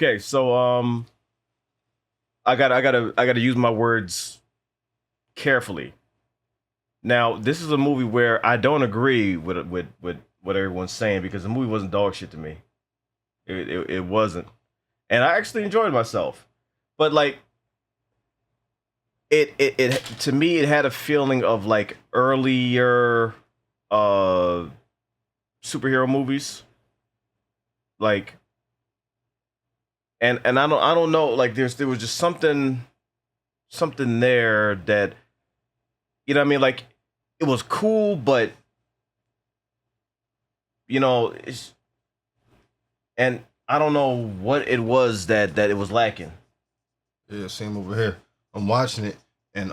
Okay, so I gotta use my words carefully. Now, this is a movie where I don't agree with what everyone's saying because the movie wasn't dog shit to me. It wasn't, and I actually enjoyed myself. But like, it to me it had a feeling of like earlier superhero movies, like, and I don't know, like there was just something there that, you know what I mean, like it was cool, but you know, and I don't know what it was that it was lacking. Yeah, same over here. I'm watching it, and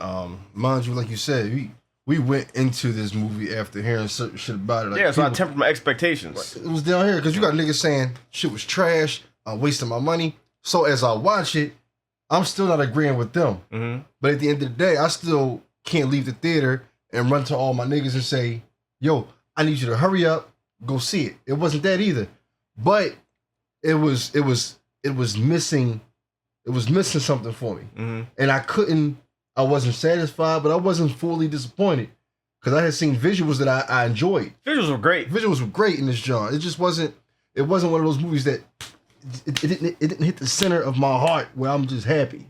mind you, like you said, we went into this movie after hearing certain shit about it. Like, yeah, so I tempered my expectations. It was down here because you got niggas saying shit was trash, I'm wasting my money. So as I watch it, I'm still not agreeing with them. Mm-hmm. But at the end of the day, I still can't leave the theater and run to all my niggas and say, yo, I need you to hurry up, go see it. It wasn't that either. But it was missing something for me. Mm-hmm. And I wasn't satisfied, but I wasn't fully disappointed. Because I had seen visuals that I enjoyed. Visuals were great. Visuals were great in this genre. It just wasn't one of those movies that it didn't hit the center of my heart where I'm just happy.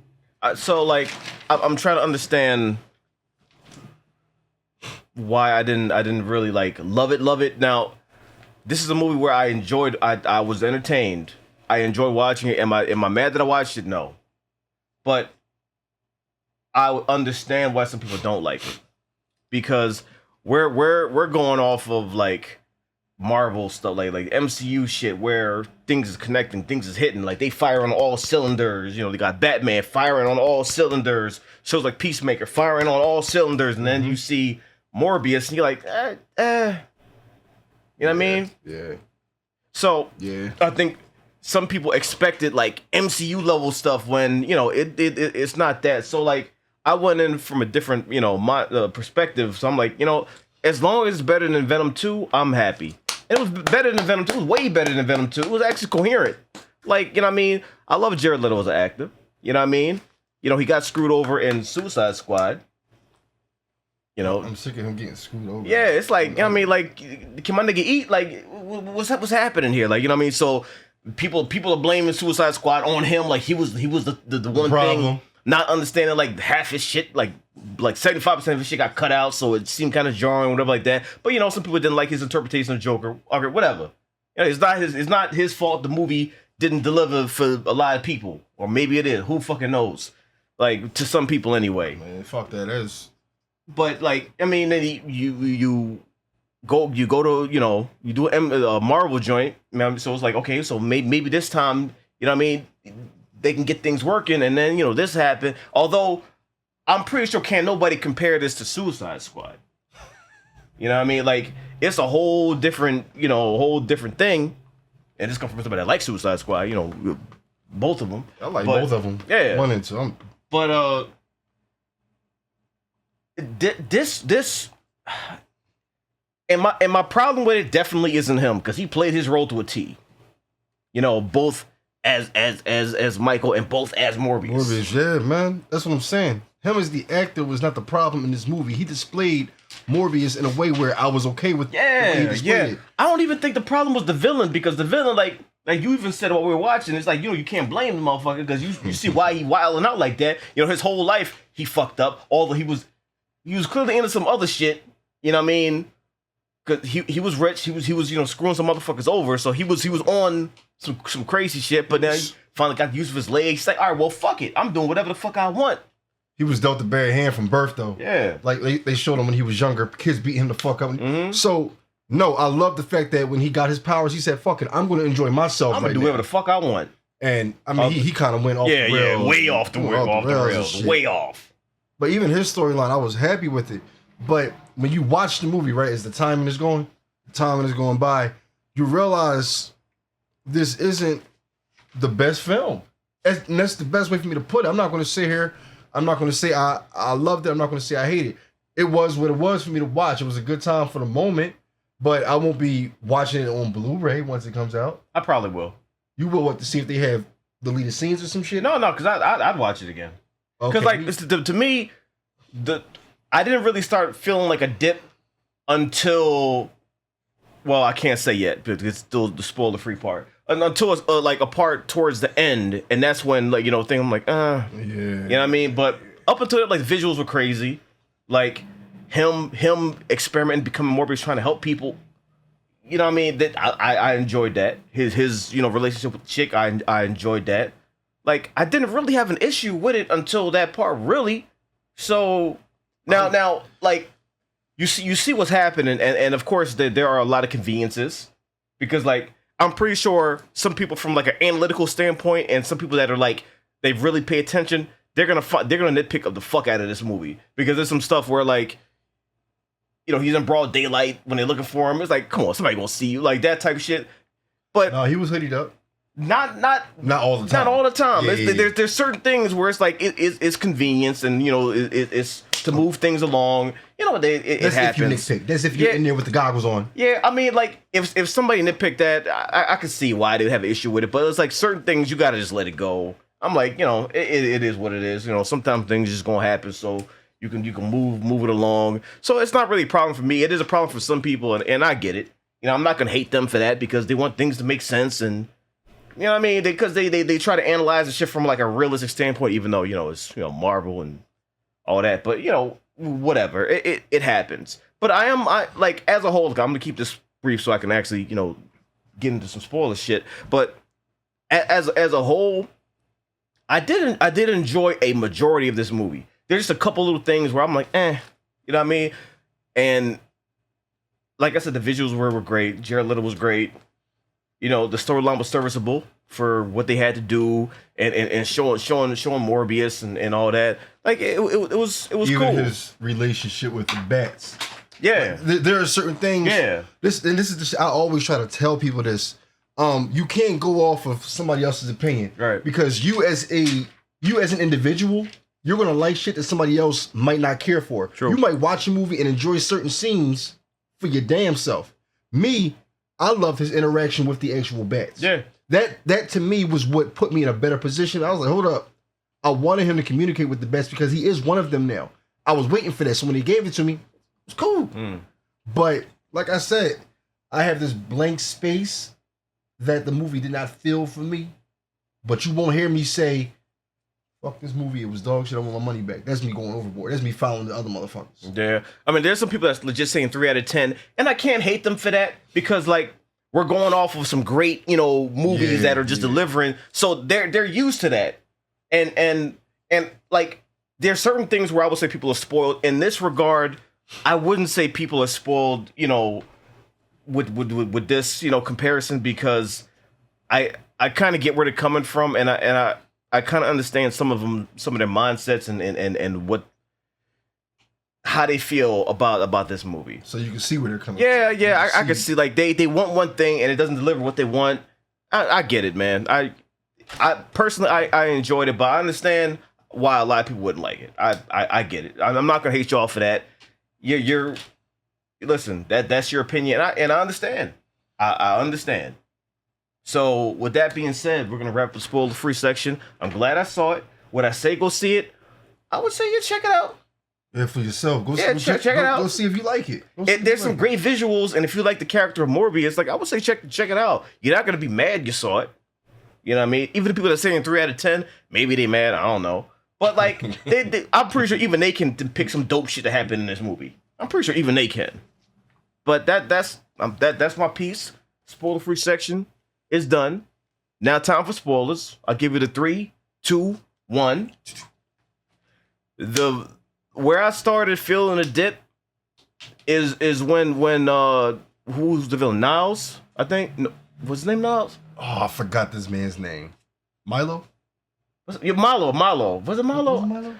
So like, I'm trying to understand why I didn't really like love it. Now, this is a movie where I enjoyed. I was entertained. I enjoyed watching it. Am I mad that I watched it? No, but I understand why some people don't like it, because we're going off of like Marvel stuff, like MCU shit, where things is connecting, things is hitting, like they fire on all cylinders. You know, they got Batman firing on all cylinders. Shows like Peacemaker firing on all cylinders, and then you see Morbius, and you're like, you know what I mean? Yeah. So yeah, I think some people expected like MCU level stuff when, you know, it's not that. So like, I went in from a different, you know, my perspective. So I'm like, you know, as long as it's better than Venom 2, I'm happy. And it was better than Venom 2. It was way better than Venom 2. It was actually coherent. Like, you know what I mean? I love Jared Leto as an actor. You know what I mean? You know, he got screwed over in Suicide Squad. You know, I'm sick of him getting screwed over. Yeah, it's like, you know what I mean? Like, can my nigga eat? Like, what's happening here? Like, you know what I mean? So people are blaming Suicide Squad on him. Like, he was the one thing, not understanding like half his shit. Like 75% of his shit got cut out, so it seemed kind of jarring, whatever like that. But you know, some people didn't like his interpretation of Joker. Okay, whatever. You know, it's not his fault. The movie didn't deliver for a lot of people, or maybe it is. Who fucking knows? Like, to some people anyway. Man, fuck that is. But like, I mean, then you go to, you know, you do a Marvel joint, man. So it's like, okay, so maybe this time, you know what I mean, they can get things working, and then, you know, this happened. Although I'm pretty sure can't nobody compare this to Suicide Squad. You know what I mean? Like, it's a whole different thing. And this comes from somebody that likes Suicide Squad, you know, both of them. I like both of them. Yeah. 1 and 2. But this and my problem with it definitely isn't him, because he played his role to a T. You know, both as Michael and both as Morbius. Morbius, yeah, man. That's what I'm saying. Him as the actor was not the problem in this movie. He displayed Morbius in a way where I was okay with the way he displayed it. I don't even think the problem was the villain, because the villain, like you even said while we were watching, it's like, you know, you can't blame the motherfucker, because you see why he wilding out like that. You know, his whole life he fucked up, although he was clearly into some other shit. You know what I mean? Cause he was rich. He was you know, screwing some motherfuckers over. So he was on some crazy shit. But then he finally got the use of his legs. He's like, all right, well, fuck it. I'm doing whatever the fuck I want. He was dealt a bad hand from birth, though. Yeah. Like they showed him when he was younger. Kids beat him the fuck up. Mm-hmm. So no, I love the fact that when he got his powers, he said, "Fuck it, I'm going to enjoy myself. I'm gonna do whatever the fuck I want." And I mean, he kind of went off. Yeah, the rails, way off the rails, way off. But even his storyline, I was happy with it. But when you watch the movie, right, as the timing is going by, you realize this isn't the best film. And that's the best way for me to put it. I'm not going to sit here. I'm not going to say I loved it. I'm not going to say I hate it. It was what it was for me to watch. It was a good time for the moment, but I won't be watching it on Blu-ray once it comes out. I probably will. You will want to see if they have deleted scenes or some shit? No, because I'd watch it again. Because to me, I didn't really start feeling like a dip until, well, I can't say yet because it's still the spoiler free part. Until it's like a part towards the end, and that's when like I'm like, yeah, you know what I mean. But up until that, like the visuals were crazy, like him experimenting, becoming Morbius, trying to help people. You know what I mean? That I enjoyed that. His relationship with the chick, I enjoyed that. Like I didn't really have an issue with it until that part, really. So now like you see what's happening, and of course there are a lot of conveniences because like I'm pretty sure some people from like an analytical standpoint and some people that are like they really pay attention, they're gonna nitpick up the fuck out of this movie because there's some stuff where like. He's in broad daylight when they're looking for him. It's like, come on, somebody gonna see you, like that type of shit. But no, he was hoodied up. Not all the time. Not all the time. Yeah. There's certain things where it's like it's convenience and it's to move things along. It That's happens. If you nitpick. That's if you're in there with the goggles on. Yeah, I mean, like if somebody nitpicked that, I could see why they have an issue with it. But it's like certain things you gotta just let it go. I'm like, it is what it is. Sometimes things just gonna happen. So. You can move it along. So it's not really a problem for me. It is a problem for some people, and I get it. I'm not gonna hate them for that because they want things to make sense, and you know what I mean. Because they try to analyze the shit from like a realistic standpoint, even though it's Marvel and all that. But whatever. It happens. But I like as a whole. I'm gonna keep this brief so I can actually get into some spoiler shit. But as a whole, I did enjoy a majority of this movie. There's just a couple little things where I'm like, you know what I mean? And like I said, the visuals were great. Jared Leto was great. The storyline was serviceable for what they had to do and showing Morbius and all that. Like it was even cool. His relationship with the bats. Yeah. Like, there are certain things. Yeah. This is the shit I always try to tell people this. You can't go off of somebody else's opinion. Right. Because you as an individual, you're gonna like shit that somebody else might not care for. True. You might watch a movie and enjoy certain scenes for your damn self. Me, I love his interaction with the actual bats. Yeah. That to me was what put me in a better position. I was like, hold up. I wanted him to communicate with the bats because he is one of them now. I was waiting for that. So when he gave it to me, it was cool. But like I said, I have this blank space that the movie did not fill for me. But you won't hear me say, fuck this movie, it was dog shit, I want my money back. That's me going overboard. That's me following the other motherfuckers. Yeah. I mean, there's some people that's legit saying 3 out of 10, and I can't hate them for that because, like, we're going off of some great, movies that are just delivering. So they're used to that. And like, there's certain things where I would say people are spoiled. In this regard, I wouldn't say people are spoiled, with this, comparison because I kind of get where they're coming from, and I kind of understand some of their mindsets and how they feel about this movie. So you can see where they're coming from. Yeah, I can see like they want one thing and it doesn't deliver what they want. I get it, man. I personally I enjoyed it, but I understand why a lot of people wouldn't like it. I get it. I'm not gonna hate y'all for that. You're listen, that's your opinion, and I understand. I understand. So with that being said, we're gonna wrap the spoiler-free section. I'm glad I saw it. Would I say go see it? I would say check it out. Yeah, for yourself. Go check it out. Go see if you like it. There's some great visuals, and if you like the character of Morbius, like I would say check it out. You're not gonna be mad you saw it. You know what I mean? Even the people that are saying 3 out of 10, maybe they mad. I don't know. But like, I'm pretty sure even they can pick some dope shit to happen in this movie. I'm pretty sure even they can. But that's my piece. Spoiler-free section is done. Now time for spoilers. I'll give it a 3, 2, 1. Where I started feeling a dip is when who's the villain? Niles, I think. No, what's his name? Niles? Oh, I forgot this man's name. Milo? Milo. Was it Milo? Was it Milo?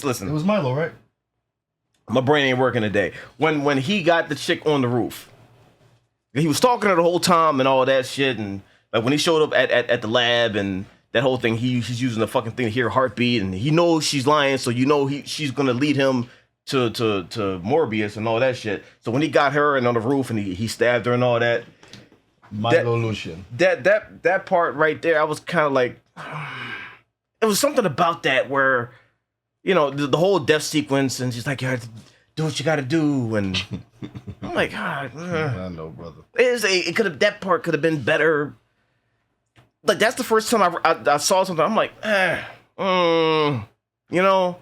Listen. It was Milo, right? My brain ain't working today. When he got the chick on the roof, he was talking to her the whole time and all that shit, and like when he showed up at the lab and that whole thing, he's using the fucking thing to hear her heartbeat, and he knows she's lying, so she's gonna lead him to Morbius and all that shit. So when he got her and on the roof and he stabbed her and all that, Milo Lucian. That part right there, I was kind of like, it was something about that where, you know, the whole death sequence, and she's like, you have to do what you got to do, and I'm like, I know, brother. It could have, that part could have been better. Like, that's the first time I saw something. I'm like, you know,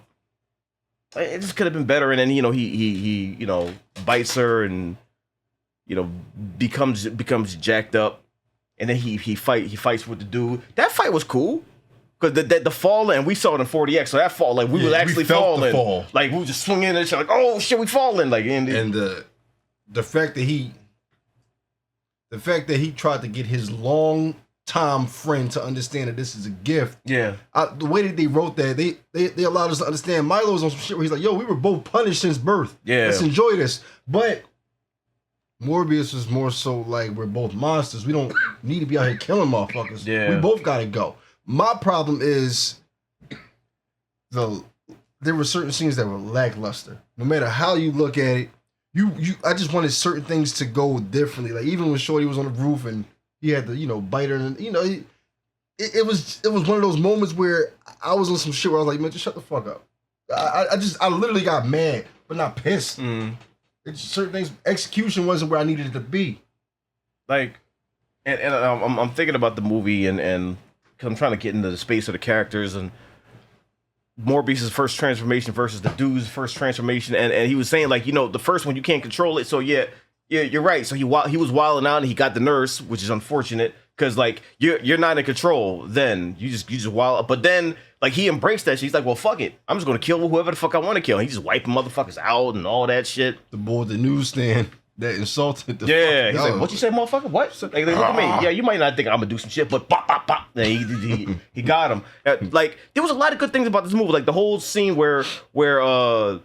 it just could have been better. And then, you know, he you know, bites her and, you know, becomes jacked up. And then he fights with the dude. That fight was cool. Cause the fall, and we saw it in 40X, so that fall, like we was actually falling. The fall. Like we were just swinging and shit, like, oh shit, we falling. Like, and the fact that he tried to get his long time friend to understand that this is a gift. Yeah. The way that they wrote that, they allowed us to understand. Milo's on some shit where he's like, yo, we were both punished since birth. Yeah. Let's enjoy this. But Morbius is more so like, we're both monsters. We don't need to be out here killing motherfuckers. Yeah. We both gotta go. My problem is there were certain scenes that were lackluster. No matter how you look at it, I just wanted certain things to go differently. Like even when Shorty was on the roof and he had to, you know, bite her, and you know, it was one of those moments where I was on some shit where I was like, man, just shut the fuck up. I literally got mad, but not pissed. It's certain things, execution wasn't where I needed it to be. Like, and I'm thinking about the movie and cause I'm trying to get into the space of the characters and Morbius' first transformation versus the dude's first transformation, and he was saying, like, you know, the first one you can't control it, so yeah, you're right. So he was wilding out and he got the nurse, which is unfortunate because like you're not in control. Then you just wild, but then like he embraced that shit. He's like, well, fuck it, I'm just gonna kill whoever the fuck I want to kill. And he just wiping motherfuckers out and all that shit. The boy at the newsstand that insulted the yeah, he's like, what you say, motherfucker? What? Like, look at me. Yeah, you might not think I'm gonna do some shit, but pop, pop, pop. And he got him. Like, there was a lot of good things about this movie. Like the whole scene where Morbius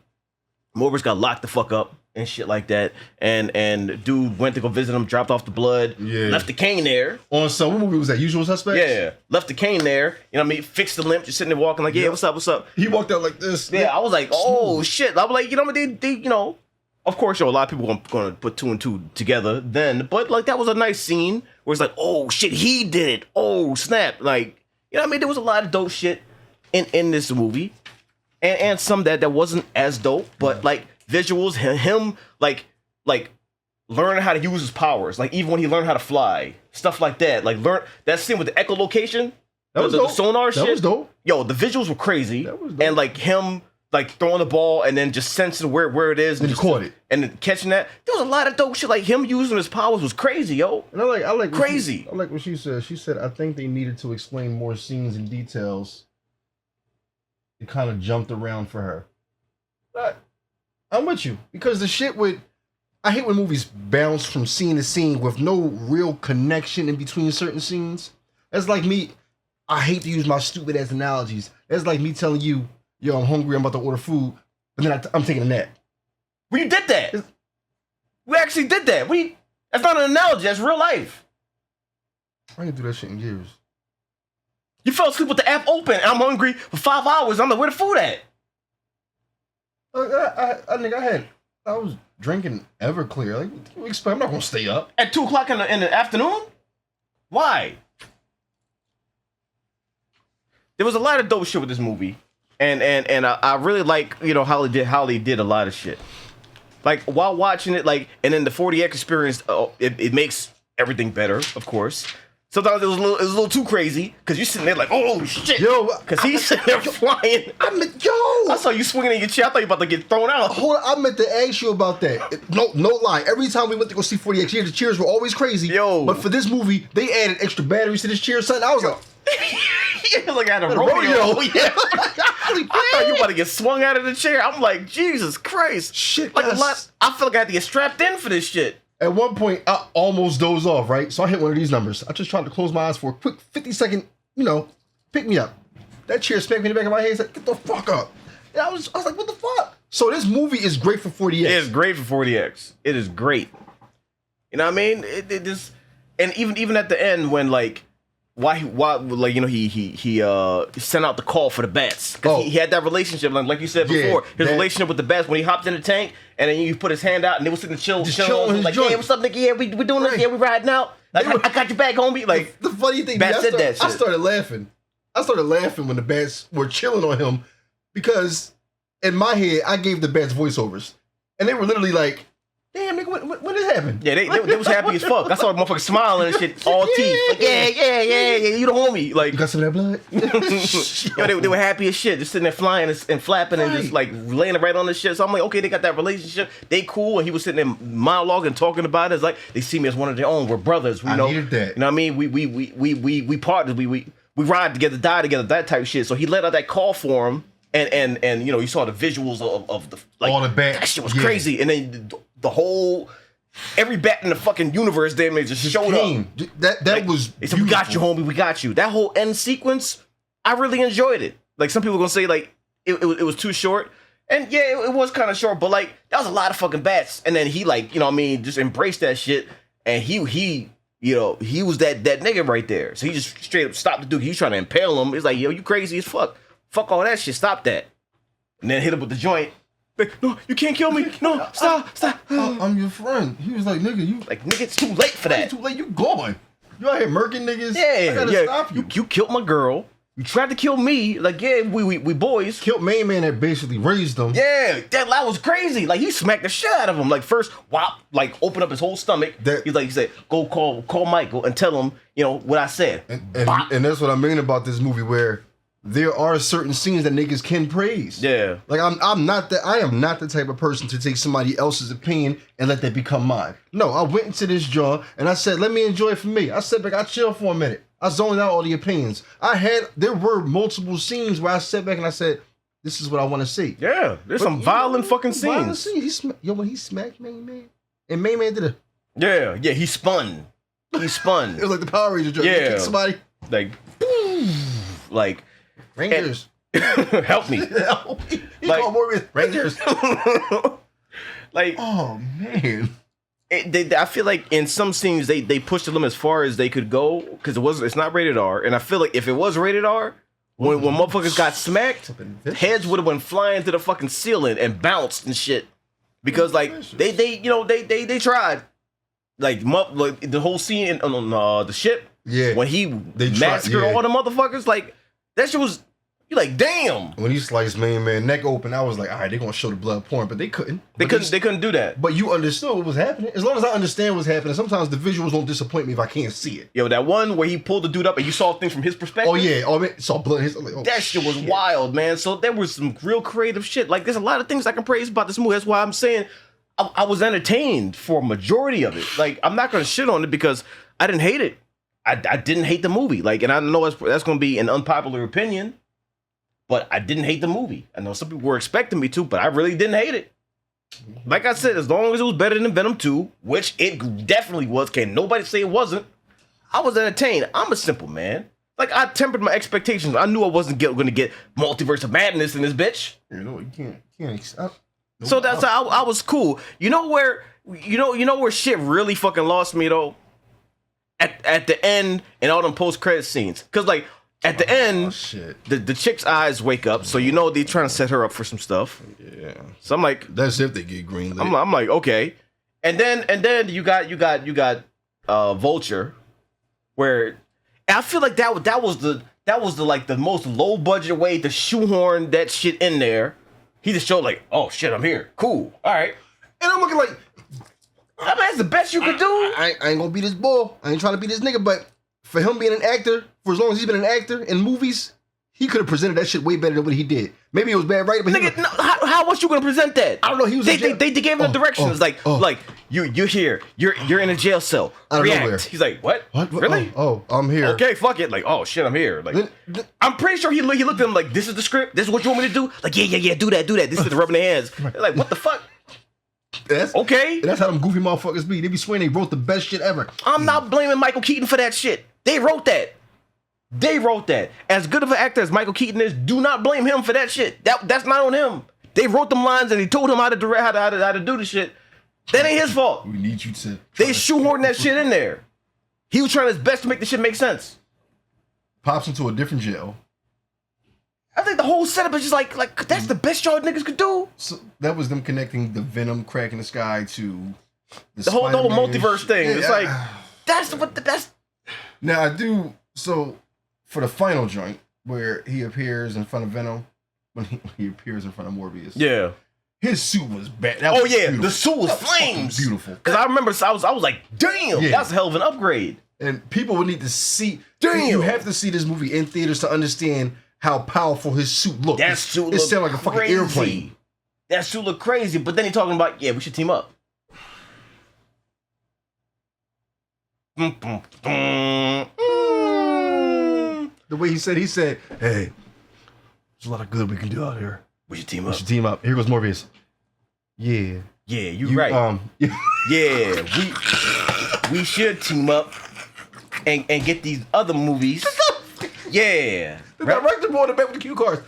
got locked the fuck up and shit like that, and dude went to go visit him, dropped off the blood, left the cane there. On some, what movie was that? Usual Suspects? Yeah, left the cane there. You know what I mean? Fixed the limp, just sitting there walking like, yeah, what's up, what's up? He walked out like this. Yeah, I was like, oh shit. I was like, you know what? They you know. Of course, a lot of people gonna put two and two together then, but like that was a nice scene where it's like, oh shit, he did it. Oh snap! Like, you know what I mean? There was a lot of dope shit in this movie, and some that wasn't as dope, but like visuals, him like learning how to use his powers, like even when he learned how to fly, stuff like that. Like learn that scene with the echolocation, the sonar shit. That was dope. Yo, the visuals were crazy, that was dope. And like him. Like throwing the ball and then just sensing where it is, and he caught it, and then catching that. There was a lot of dope shit. Like him using his powers was crazy, yo. And I like crazy. I like what she said. She said, I think they needed to explain more scenes and details. It kind of jumped around for her. I'm with you because the shit I hate when movies bounce from scene to scene with no real connection in between certain scenes. That's like me. I hate to use my stupid ass analogies. That's like me telling you, yo, I'm hungry, I'm about to order food, but then I'm taking a nap. Well, you did that. We actually did that. That's not an analogy, that's real life. I didn't do that shit in years. You fell asleep with the app open, and I'm hungry for 5 hours, I'm like, where the food at? I was drinking Everclear. Like, what do you expect? I'm not gonna stay up. At 2 o'clock in the afternoon? Why? There was a lot of dope shit with this movie. And I really like, you know, how they did a lot of shit. Like while watching it, like, and then the 40X experience, it makes everything better, of course. Sometimes it was a little too crazy because you're sitting there like, oh shit, yo, because he's sitting there flying. I saw you swinging in your chair. I thought you were about to get thrown out. Hold on, I meant to ask you about that. No lie. Every time we went to go see 40X, the cheers were always crazy. Yo, but for this movie, they added extra batteries to this cheer, son. I was like. Like at a rodeo. Yeah. I thought you about to get swung out of the chair. I'm like, Jesus Christ. Shit. Like a lot. I feel like I had to get strapped in for this shit. At one point, I almost dozed off, right? So I hit one of these numbers. I just tried to close my eyes for a quick 50-second, you know, pick me up. That chair smacked me in the back of my head and said, get the fuck up. And I was like, what the fuck? So this movie is great for 40X. It is great for 40X. It is great. You know what I mean? It just, and even at the end when like, why like, you know, he sent out the call for the bats because he had that relationship like you said before, his relationship with the bats when he hopped in the tank and then you put his hand out and they was sitting chill like, yeah, what's up, nigga? Yeah, we doing this. Yeah, we riding out. Like, I got your back, homie. Like the funny thing, Bat said that shit. I started laughing I started laughing when the bats were chilling on him because in my head, I gave the bats voiceovers. And they were literally like, damn, nigga, when this happened? Yeah, they was happy as fuck. I saw the motherfucker smiling and shit, all teeth. Like, yeah, you the homie. Like, You got some of that blood? yo, they were happy as shit, just sitting there flying and flapping and just like laying right on the shit. So I'm like, okay, they got that relationship. They cool. And he was sitting there monologuing, talking about it. It's like they see me as one of their own. We're brothers. I needed that. You know what I mean? We partners. We ride together, die together. That type of shit. So he let out that call for him, and you know, you saw the visuals of the like all the bats. That shit was crazy. And then the whole. Every bat in the fucking universe damn near just showed up. That like, was they said, we got you, homie, we got you. That whole end sequence, I really enjoyed it. Like, some people are gonna say, like, it was too short. And yeah, it was kind of short, but like, that was a lot of fucking bats. And then he, like, you know what I mean, just embraced that shit. And he you know, he was that nigga right there. So he just straight up stopped the dude. He was trying to impale him. He's like, yo, you crazy as fuck. Fuck all that shit, stop that. And then hit him with the joint. Like, no, you can't kill me. No, stop. I'm your friend. He was like, nigga, you like, nigga, it's too late for that. It's too late. You gone. You out here murking niggas. Yeah, I gotta stop you. You killed my girl. You tried to kill me. Like, yeah, we boys. Killed main man that basically raised them. Yeah, that was crazy. Like, he smacked the shit out of him. Like, first, whop, like, open up his whole stomach. He said, go call Michael and tell him, you know, what I said. And that's what I mean about this movie, where there are certain scenes that niggas can praise. Yeah. Like, I am not the type of person to take somebody else's opinion and let that become mine. No, I went into this joint and I said, let me enjoy it for me. I sat back, I chilled for a minute. I zoned out all the opinions. There were multiple scenes where I sat back and I said, this is what I want to see. Yeah, there's some violent fucking scenes. Violent scenes. When he smacked main man, and main man did a... Yeah, he spun. It was like the Power Ranger joke. Yeah. Somebody... Like, like... Rangers. Help me. He called Morbius Rangers. Like, oh man. I feel like in some scenes they pushed the limit as far as they could go, because it's not rated R, and I feel like if it was rated R, when motherfuckers got smacked, heads would have went flying to the fucking ceiling and bounced and shit, because like they tried, like the whole scene on the ship, when he massacred all the motherfuckers, like that shit was. You're like, damn. When he sliced main man neck open, I was like, all right, they're gonna show the blood pouring, but they couldn't. They couldn't do that. But you understood what was happening. As long as I understand what's happening, sometimes the visuals don't disappoint me if I can't see it. Yo, that one where he pulled the dude up and you saw things from his perspective. Oh yeah, saw blood. Like, that shit was wild, man. So there was some real creative shit. Like, there's a lot of things I can praise about this movie. That's why I'm saying I was entertained for a majority of it. Like, I'm not gonna shit on it because I didn't hate it. I didn't hate the movie. Like, and I know that's gonna be an unpopular opinion. But I didn't hate the movie. I know some people were expecting me to, but I really didn't hate it. Like I said, as long as it was better than Venom 2, which it definitely was, can't nobody say it wasn't, I was entertained. I'm a simple man. Like, I tempered my expectations. I knew I wasn't going to get Multiverse of Madness in this bitch. You know, you can't accept. So that's how I was cool. You know where shit really fucking lost me, though? At the end and all them post-credit scenes. Because, like, at the end, the chick's eyes wake up, so you know they're trying to set her up for some stuff. Yeah. So I'm like, that's if they get greenlit. I'm like, okay. And then you got Vulture, where I feel like that was the like the most low budget way to shoehorn that shit in there. He just showed like, oh shit, I'm here, cool, all right. And I'm looking like, I mean, that's the best you could do. I ain't gonna be this bull. I ain't trying to be this nigga, but for him being an actor, for as long as he's been an actor in movies, he could have presented that shit way better than what he did. Maybe it was bad, right? But nigga, how was you gonna present that? I don't know. He was. They gave him the directions like you're here. You're in a jail cell. React. He's like, what? Really? I'm here. Okay, fuck it. Like, oh shit, I'm here. Like, I'm pretty sure he looked at him like, this is the script. This is what you want me to do. Like, yeah, do that. This is the rubbing their hands. They're like, what the fuck? That's okay. And that's how them goofy motherfuckers be. They be swearing they wrote the best shit ever. I'm not blaming Michael Keaton for that shit. They wrote that. As good of an actor as Michael Keaton is, do not blame him for that shit. That's not on him. They wrote them lines and he told him how to do the shit. That ain't his fault. We need you to. They shoehorned that shit in there. He was trying his best to make the shit make sense. Pops into a different jail. I think the whole setup is just like that's the best y'all niggas could do. So that was them connecting the Venom crack in the sky to the whole multiverse thing. Yeah, it's like that's. Now I do so for the final joint. where he appears in front of Venom, when he appears in front of Morbius. Yeah. His suit was bad. That Oh was yeah, beautiful. the suit was That flames. beautiful. Because I remember I was like, damn, Yeah. that's a hell of an upgrade. And people would need to see. Damn. You have to see this movie in theaters to understand how powerful his suit looked. That suit it looked sounded like a fucking crazy. airplane. That suit looked crazy, but then he talking about, yeah, we should team up. The way he said, hey, there's a lot of good we can do out here. We should team We up. should team up. Here goes Morbius. Yeah. Yeah, you right. Yeah, we should team up and get these other movies. Yeah. The director brought it back with the cue cards.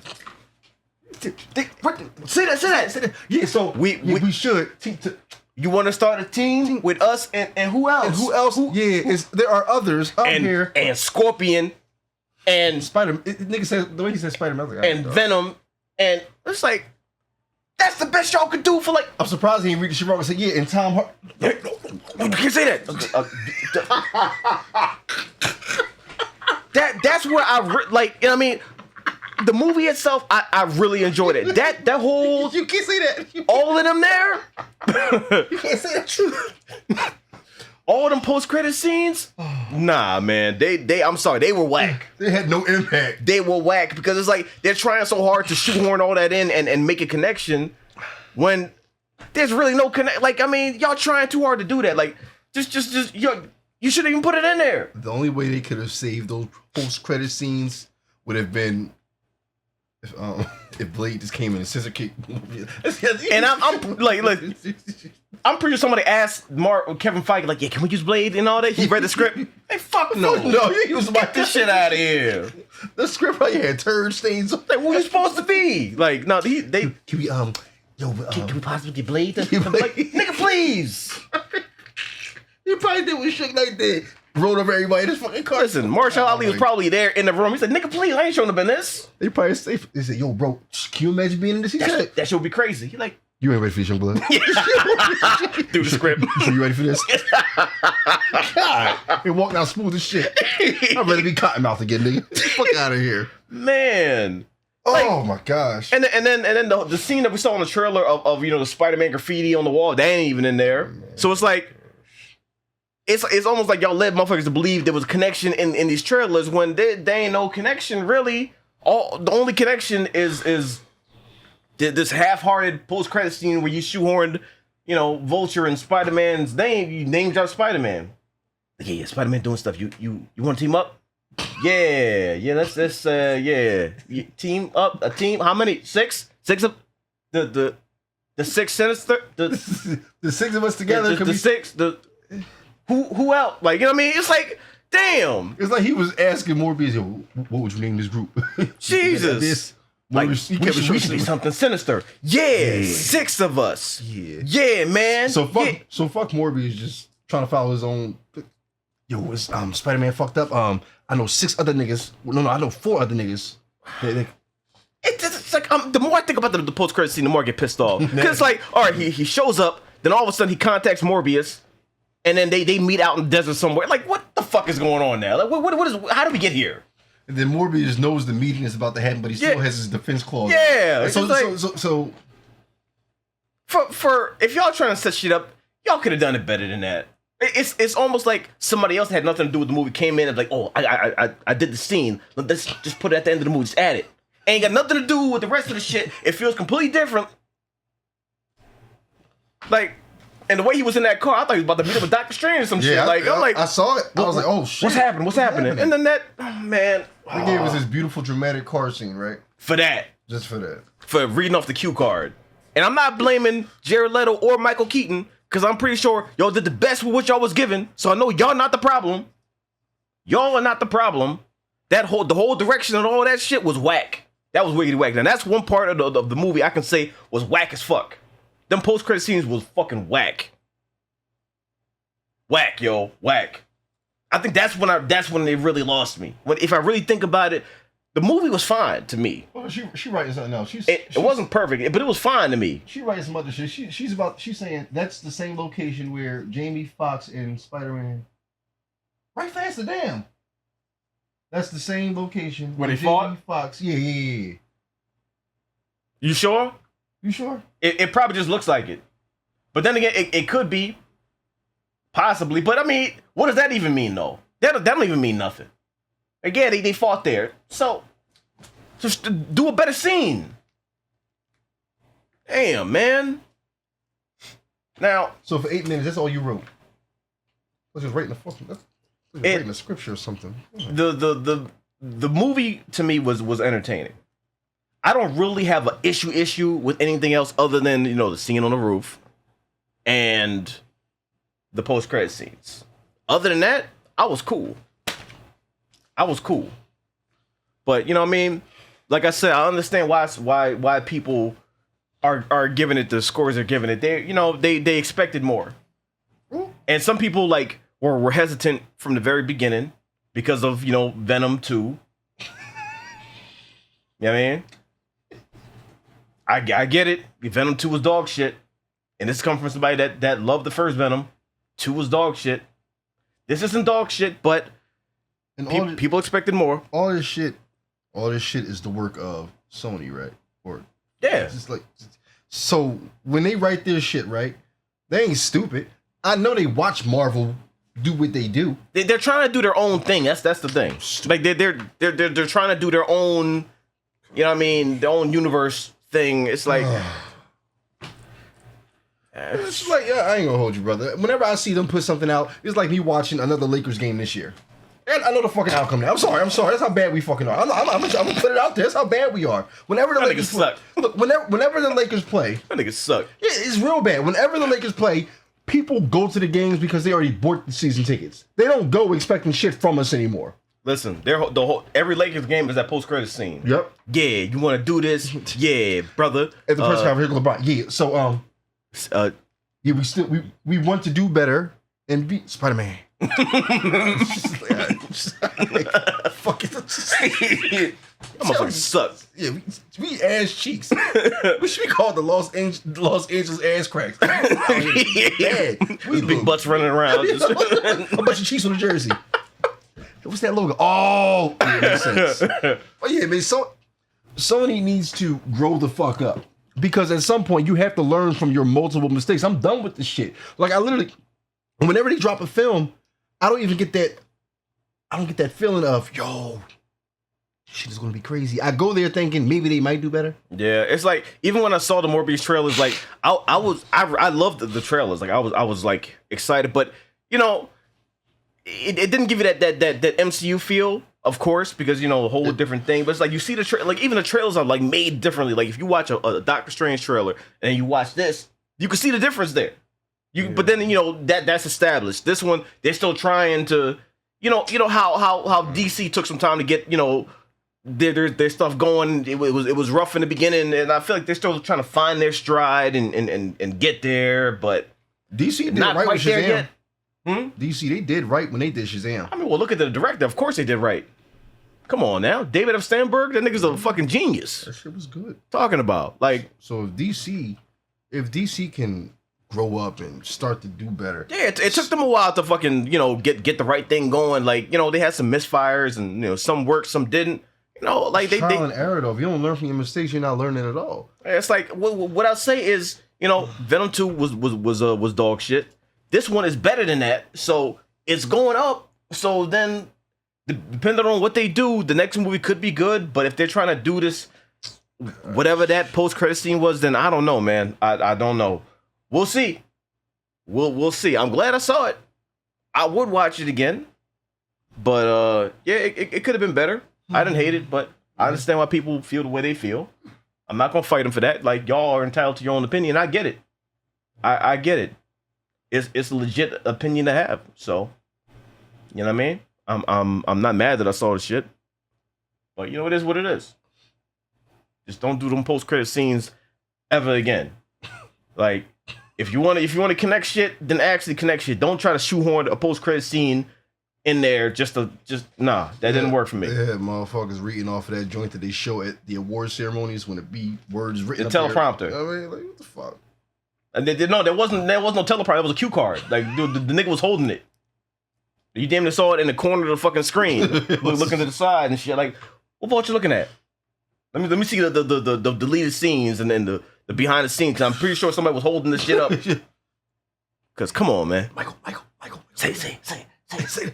Say that. Yeah, so we should. You want to start a team with us and who else? And who else? There are others out here. And Scorpion and Nigga said the way he said Spider-Man. Like, and Venom, and it's like that's the best y'all could do for like. I'm surprised he didn't read the shit wrong and say yeah. And Tom Hardy. You can't say that. That's where like. You know what I mean, the movie itself, I really enjoyed it. That whole You can't say that. all of them there. You can't say that truth. All them post-credit scenes, nah, man. They I'm sorry, they were whack. They had no impact. They were whack because it's like they're trying so hard to shoehorn all that in and make a connection when there's really no connect. Like, I mean, y'all trying too hard to do that. Like, just you shouldn't even put it in there. The only way they could have saved those post-credit scenes would have been if Blade just came in and scissor kick. And I'm like, look, I'm pretty sure somebody asked Kevin Feige, like, yeah, can we use Blade and all that? He read the script. Hey, fuck no. No, he was Get this shit out of here. The script probably had turd stains. Like, what you supposed to be? Like, no, they Can we can we possibly get Blade? Like, nigga, please. He probably did what shit like that. Rolled over everybody in his fucking car. Listen, Marshall Ali was probably there in the room. He said, nigga, please, I ain't showing up in this. They probably say, they said, yo, bro, can you imagine being in this? He said, That shit would be crazy. He like, you ain't ready for this, young blood. through the script. You ready for this? God, he walked out smooth as shit. I'd rather be Cottonmouth again, nigga. Get the fuck out of here. Man. Oh my gosh. And then the scene that we saw in the trailer of the Spider-Man graffiti on the wall, that ain't even in there. So it's like, it's almost like y'all led motherfuckers to believe there was a connection in these trailers when there ain't no connection really. The only connection is this half-hearted post-credit scene where you shoehorned, Vulture and Spider-Man's name. You named out Spider-Man. Yeah, Spider-Man doing stuff. You want to team up? Yeah. Let's team up. A team. How many? Six of the six sinister. The six of us together. Who else? Like, you know what I mean? It's like, damn. It's like he was asking Morbius, yo, what would you name this group? Jesus. This. Like, we should be something sinister. Yeah, 6 of us. Yeah, man. So fuck Morbius just trying to follow his own. Yo, is Spider-Man fucked up? I know 6 other niggas. No, I know 4 other niggas. It's like the more I think about the post-credit scene, the more I get pissed off. Because it's like, all right, he shows up, then all of a sudden he contacts Morbius, and then they meet out in the desert somewhere. Like, what the fuck is going on now? Like, what is? How did we get here? And then Morbius knows the meeting is about to happen, but he still has his defense clause. Yeah. So for if y'all trying to set shit up, y'all could have done it better than that. It's almost like somebody else had nothing to do with the movie, came in and like, oh, I did the scene. Let's just put it at the end of the movie. Just add it. Ain't got nothing to do with the rest of the shit. It feels completely different. Like, and the way he was in that car, I thought he was about to meet up with Doctor Strange or some shit. Like, I'm like, I saw it. I was like, oh shit. What's happening? And then that, man. They gave us this beautiful dramatic car scene, right? For that. Just for that. For reading off the cue card. And I'm not blaming Jared Leto or Michael Keaton, because I'm pretty sure y'all did the best with what y'all was given. So I know y'all not the problem. Y'all are not the problem. The whole direction and all that shit was whack. That was wicked whack. And that's one part of the movie I can say was whack as fuck. Them post-credit scenes was fucking whack. Whack, yo. Whack. I think that's when they really lost me. If I really think about it, the movie was fine to me. Well, she writing something else. It wasn't perfect, but it was fine to me. She writing some other shit. She's saying that's the same location where Jamie Foxx and Spider-Man. Right faster, damn. That's the same location where they fought. Fox. Yeah. You sure? You sure? It probably just looks like it. But then again, it could be. Possibly. But I mean, what does that even mean, though? That don't even mean nothing. Again, they fought there. So, just do a better scene. Damn, man. Now. So for 8 minutes, that's all you wrote. Let's just write in the fucking. Writing the scripture or something. The movie to me was entertaining. I don't really have an issue with anything else other than the scene on the roof and the post-credit scenes. Other than that, I was cool. But you know what I mean? Like I said, I understand why people are giving it the scores they're giving it. They expected more. And some people were hesitant from the very beginning because of Venom 2. You know what I mean? I get it. Venom 2 was dog shit. And this comes from somebody that loved the first Venom. 2 was dog shit. This isn't dog shit, but people expected more. All this shit is the work of Sony, right? Or yeah. It's so when they write this shit, right? They ain't stupid. I know they watch Marvel do what they do. They're trying to do their own thing. That's the thing. Like they're trying to do their own, their own universe thing. It's like it's like, yeah, I ain't gonna hold you, brother. Whenever I see them put something out, it's like me watching another Lakers game this year. And I know the fucking outcome now. I'm sorry. That's how bad we fucking are. I'm gonna put it out there. That's how bad we are. Whenever the Lakers suck. Look, whenever the Lakers play, that niggas suck. Yeah, it's real bad. Whenever the Lakers play, people go to the games because they already bought the season tickets. They don't go expecting shit from us anymore. Listen, every Lakers game is that post-credit scene. Yep. Yeah, you want to do this? Yeah, brother. At the press conference, LeBron. Yeah. So yeah, we want to do better and be Spider-Man. Fuck it. I'm gonna suck. Yeah, we ass cheeks. We should be called the Los Angeles ass cracks. We big butts running around. A bunch of cheeks on the jersey. What's that logo? Oh, yeah, makes sense. Oh yeah, man. So Sony needs to grow the fuck up because at some point you have to learn from your multiple mistakes. I'm done with this shit. Like I literally, whenever they drop a film, I don't get that feeling of shit is gonna be crazy. I go there thinking maybe they might do better. Yeah, it's like even when I saw the Morbius trailers, like I loved the trailers. Like I was like excited, but it didn't give you that MCU feel, of course, because a whole different thing. But it's like you see like even the trailers are like made differently. Like if you watch a Doctor Strange trailer and you watch this, you can see the difference there. But then that's established. This one they're still trying to how DC took some time to get their stuff going. It was rough in the beginning, and I feel like they're still trying to find their stride and get there. But DC did not right quite with there Shazam. yet. DC, they did right when they did Shazam. I mean, well, look at the director. Of course they did right. Come on now, David F. Sternberg. That nigga's a fucking genius. That shit was good. Talking about like so if DC can grow up and start to do better. Yeah, it took them a while to fucking, get the right thing going. Like, they had some misfires and, some worked, some didn't. Like they trial and error though. If you don't learn from your mistakes, you're not learning at all. It's like what I'll say is, Venom 2 was dog shit. This one is better than that. So it's going up. So then depending on what they do, the next movie could be good, but if they're trying to do this whatever that post-credit scene was, then I don't know, man. I don't know. We'll see. We'll see. I'm glad I saw it. I would watch it again. But yeah, it could have been better. I didn't hate it, but I understand why people feel the way they feel. I'm not gonna fight them for that. Like y'all are entitled to your own opinion. I get it. I get it. It's a legit opinion to have. So, you know what I mean? I'm not mad that I saw the shit. But it is what it is. Just don't do them post-credit scenes ever again. Like, if you want to connect shit, then actually connect shit. Don't try to shoehorn a post-credit scene in there nah, that didn't work for me. Yeah, motherfuckers reading off of that joint that they show at the award ceremonies when it be words written. The teleprompter. I mean, like, what the fuck? And there was no teleprompter. It was a cue card. Like, dude, the nigga was holding it. You damn near saw it in the corner of the fucking screen, looking to the side and shit. Like, what part you looking at? Let me see the deleted scenes and then the behind the scenes. Cause I'm pretty sure somebody was holding this shit up. Cause come on, man. Michael. Say it.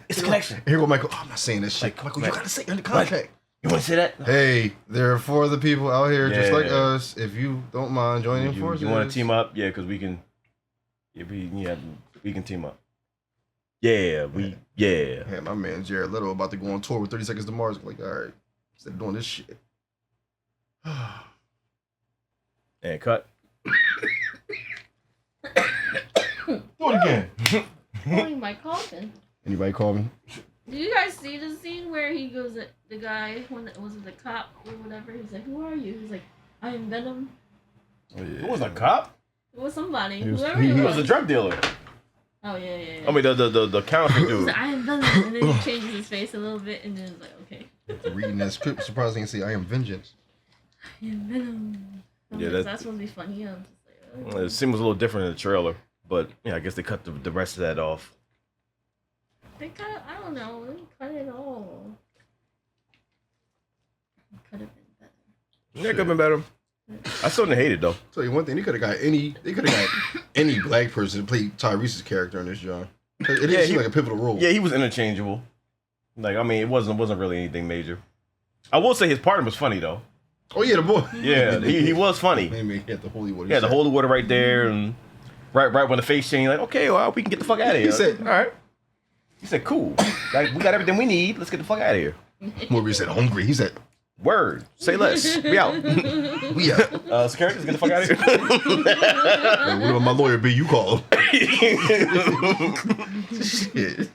It's a connection. Here go Michael. Oh, I'm not saying this shit. Michael, you gotta say it in the contract. You want to say that? Hey, there are 4 other people out here just like us. If you don't mind joining forces, you want to team up? Yeah, because we can. Yeah, we can team up. Yeah, Yeah, my man Jared Leto about to go on tour with 30 Seconds to Mars. Like, all right, instead of doing this shit. And cut. Do it again. Calling my coffin. Anybody call me? Did you guys see the scene where he goes at the guy, when was it the cop or whatever? He's like, "Who are you?" He's like, "I am Venom." Oh, yeah. Who was a cop? It was somebody. He was- Whoever he it He was. was a drug dealer. Oh yeah. I mean the counterfeit He's dude. like, "I am Venom," and then he changes his face a little bit, and then it's like, "Okay, Reading that script, surprisingly, say I am vengeance. I am Venom." Yeah, That's supposed to be funny. I'm just like, The scene was a little different in the trailer, but yeah, I guess they cut the rest of that off. They cut. I don't know. They cut it all. It could have been better. Yeah, it could have been better. I still didn't hate it though. Tell you one thing, they could have got any black person to play Tyrese's character in this genre. It didn't seem like a pivotal role. Yeah, he was interchangeable. Like, I mean, it wasn't really anything major. I will say his partner was funny though. Oh yeah, the boy. Yeah, he was funny. Maybe he had the holy water. Yeah, the holy water right there, and right when the face changed, like, okay, well, we can get the fuck out of here. He said, all right. He said, cool. We got everything we need. Let's get the fuck out of here. Morbius said hungry. He said, Word. Say less. We out. we out. Security, let's get the fuck out of here. Hey, what about my lawyer B? You call him. Shit.